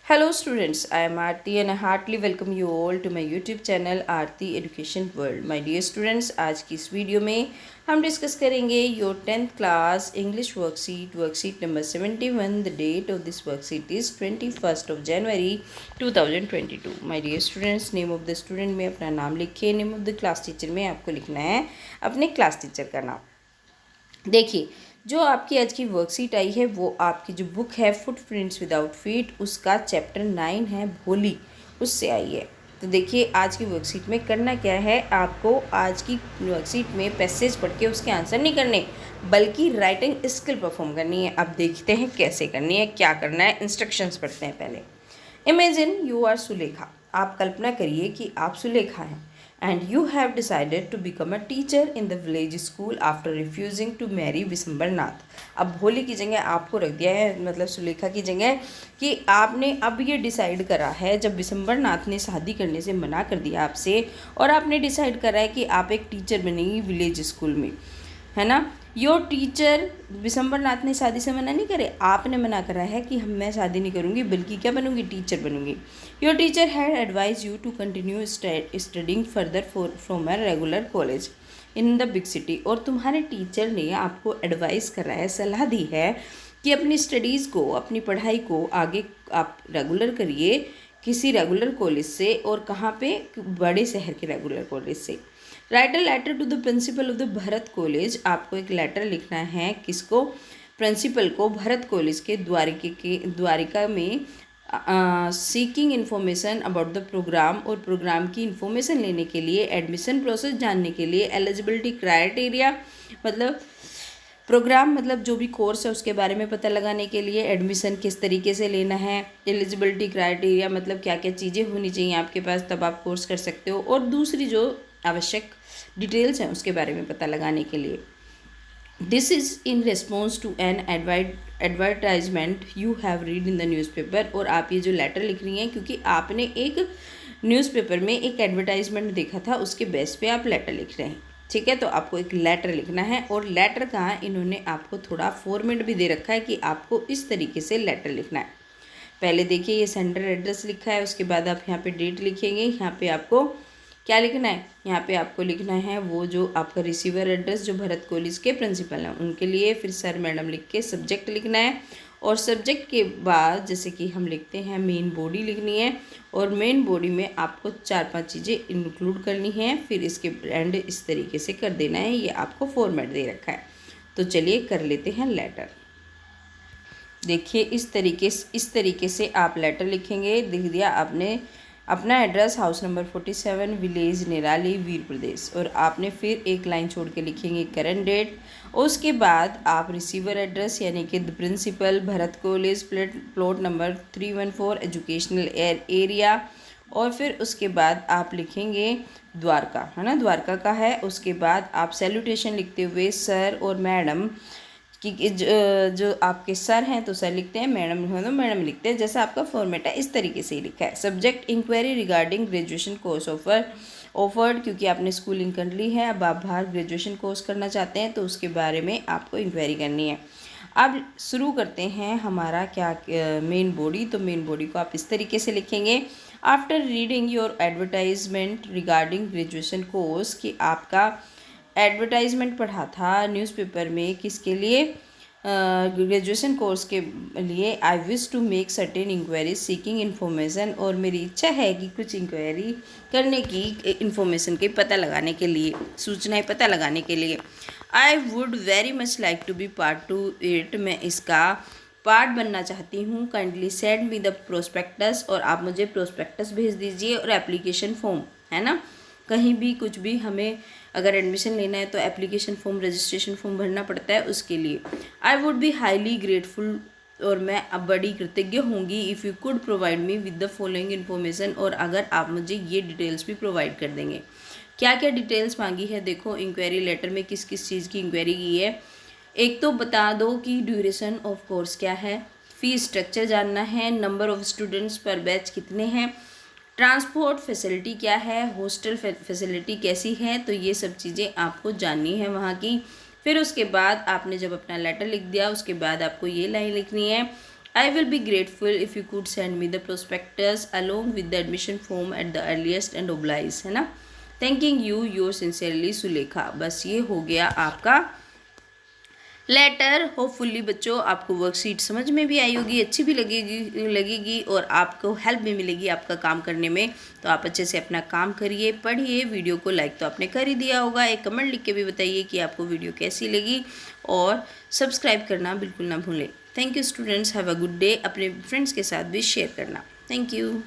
Hello students, I am Aarti and I heartily welcome you all to my YouTube channel Aarti Education World. My dear students, आज की इस video में हम discuss करेंगे your 10th class English worksheet number 71. The date of this worksheet is 21st of January 2022. My dear students, name of the student में अपना नाम लिखिए, name of the class teacher में आपको लिखना है अपने क्लास टीचर का नाम। देखिए, जो आपकी आज की वर्कशीट आई है वो आपकी जो बुक है फुटप्रिंट्स विदाउट फीट उसका चैप्टर 9 है भोली, उससे आई है। तो देखिए आज की वर्कशीट में करना क्या है, आपको आज की वर्कशीट में पैसेज पढ़ के उसके आंसर नहीं करने बल्कि राइटिंग स्किल परफॉर्म करनी है। अब देखते हैं कैसे करनी है, क्या करना है, इंस्ट्रक्शंस पढ़ते हैं पहले। इमेजिन यू आर सुलेखा, आप कल्पना करिए कि आप सुलेखा हैं and you have decided to become a teacher in the village school after refusing to marry Vishambar नाथ। अब भोली की जगह आपको रख दिया है, मतलब सुलेखा की जगह, कि आपने अब ये डिसाइड करा है, जब विशंबर नाथ ने शादी करने से मना कर दिया आपसे और आपने डिसाइड करा है कि आप एक टीचर बनेंगी विलेज स्कूल में, है ना। योर टीचर, विशंबर नाथ ने शादी से मना नहीं करे, आपने मना करा है कि मैं शादी नहीं करूँगी बल्कि क्या बनूँगी, टीचर बनूँगी। Your teacher had advise you to continue studying further from a regular college in the big city, और तुम्हारे टीचर ने आपको एडवाइस करा है, सलाह दी है कि अपनी स्टडीज़ को, अपनी पढ़ाई को आगे आप रेगुलर करिए किसी रेगुलर कॉलेज से, और कहाँ पे, बड़े शहर के रेगुलर कॉलेज से। Write a letter to the principal of the Bharat college, आपको एक लेटर लिखना है, किसको, प्रिंसिपल को, भरत कॉलेज के द्वारिका में, seeking information about the program, और प्रोग्राम की इन्फॉर्मेशन लेने के लिए, एडमिशन प्रोसेस जानने के लिए, एलिजिबिलिटी क्राइटेरिया मतलब प्रोग्राम मतलब जो भी कोर्स है उसके बारे में पता लगाने के लिए, एडमिशन किस तरीके से लेना है, एलिजिबिलिटी क्राइटेरिया मतलब क्या क्या चीज़ें होनी चाहिए आपके पास तब आप कोर्स कर सकते हो, और दूसरी जो आवश्यक डिटेल्स हैं उसके बारे में पता लगाने के लिए। This is in response to an advertisement you have read in the newspaper, और आप ये जो लेटर लिख रही हैं क्योंकि आपने एक न्यूज़पेपर में एक एडवर्टाइजमेंट देखा था, उसके बेस पे आप लेटर लिख रहे हैं, ठीक है। तो आपको एक लेटर लिखना है, और लेटर का इन्होंने आपको थोड़ा फॉर्मेट भी दे रखा है कि आपको इस तरीके से लेटर लिखना है। पहले देखिए ये सेंटर एड्रेस लिखा है, उसके बाद आप यहाँ पे डेट लिखेंगे, यहाँ पे आपको क्या लिखना है, यहाँ पे आपको लिखना है वो जो आपका रिसीवर एड्रेस जो भरत कॉलेज के प्रिंसिपल हैं उनके लिए, फिर सर मैडम लिख के सब्जेक्ट लिखना है, और सब्जेक्ट के बाद जैसे कि हम लिखते हैं मेन बॉडी लिखनी है, और मेन बॉडी में आपको 4-5 चीज़ें इंक्लूड करनी है, फिर इसके एंड इस तरीके से कर देना है, ये आपको फॉर्मेट दे रखा है। तो चलिए कर लेते हैं लेटर। देखिए इस तरीके से आप लेटर लिखेंगे। लिख दिया आपने अपना एड्रेस, हाउस नंबर 47, विलेज निराली, वीर प्रदेश, और आपने फिर एक लाइन छोड़ के लिखेंगे करंट डेट, और उसके बाद आप रिसीवर एड्रेस यानी कि the principal Bharat college, plot number 314, educational area, और फिर उसके बाद आप लिखेंगे द्वारका, है ना, द्वारका का है। उसके बाद आप सैल्यूटेशन लिखते हुए सर और मैडम कि जो आपके सर हैं तो सर लिखते हैं, मैडम हो तो मैडम लिखते हैं, जैसा आपका फॉर्मेट है इस तरीके से ही लिखा है। Subject inquiry regarding graduation course offered, क्योंकि आपने स्कूलिंग कर ली है, अब आप बाहर ग्रेजुएशन कोर्स करना चाहते हैं तो उसके बारे में आपको इंक्वायरी करनी है। अब शुरू करते हैं हमारा क्या, मेन बॉडी। तो मेन बॉडी को आप इस तरीके से लिखेंगे, after reading your advertisement regarding graduation course, कि आपका एडवर्टाइजमेंट पढ़ा था न्यूज़पेपर में किसके लिए, ग्रेजुएशन कोर्स के लिए। I wish to make certain inquiry seeking information, और मेरी इच्छा है कि कुछ इंक्वायरी करने की, इन्फॉर्मेशन के पता लगाने के लिए, सूचनाएं पता लगाने के लिए। I would very much like to be part to it, मैं इसका पार्ट बनना चाहती हूँ। Kindly send me the prospectus, और आप मुझे प्रोस्पेक्टस भेज दीजिए, और एप्लीकेशन फॉर्म, है ना, कहीं भी कुछ भी हमें अगर एडमिशन लेना है तो एप्लीकेशन फॉर्म, रजिस्ट्रेशन फॉर्म भरना पड़ता है, उसके लिए। I would be highly grateful, और मैं अब बड़ी कृतज्ञ होंगी, if you could provide me with the following information, और अगर आप मुझे ये डिटेल्स भी प्रोवाइड कर देंगे। क्या क्या डिटेल्स मांगी है, देखो इंक्वायरी लेटर में किस किस चीज़ की इंक्वायरी की है। एक तो बता दो कि ड्यूरेशन ऑफ कोर्स क्या है, फीस स्ट्रक्चर जानना है, नंबर ऑफ स्टूडेंट्स पर बैच कितने हैं, ट्रांसपोर्ट फैसिलिटी क्या है, हॉस्टल फैसिलिटी कैसी है, तो ये सब चीज़ें आपको जाननी है वहाँ की। फिर उसके बाद आपने जब अपना लेटर लिख दिया उसके बाद आपको ये लाइन लिखनी है, I will be grateful if you could send me the prospectus along with the admission form at the earliest and oblige, है ना. Thanking you, yours sincerely, Sulekha. बस ये हो गया आपका लेटर. होपफुली बच्चों आपको वर्कशीट समझ में भी आई होगी, अच्छी भी लगेगी और आपको हेल्प भी मिलेगी आपका काम करने में. तो आप अच्छे से अपना काम करिए, पढ़िए. वीडियो को लाइक तो आपने कर ही दिया होगा. एक कमेंट लिख के भी बताइए कि आपको वीडियो कैसी लगी और सब्सक्राइब करना बिल्कुल ना भूलें. Thank you students, have a good day. अपने फ्रेंड्स के साथ भी शेयर करना. Thank you.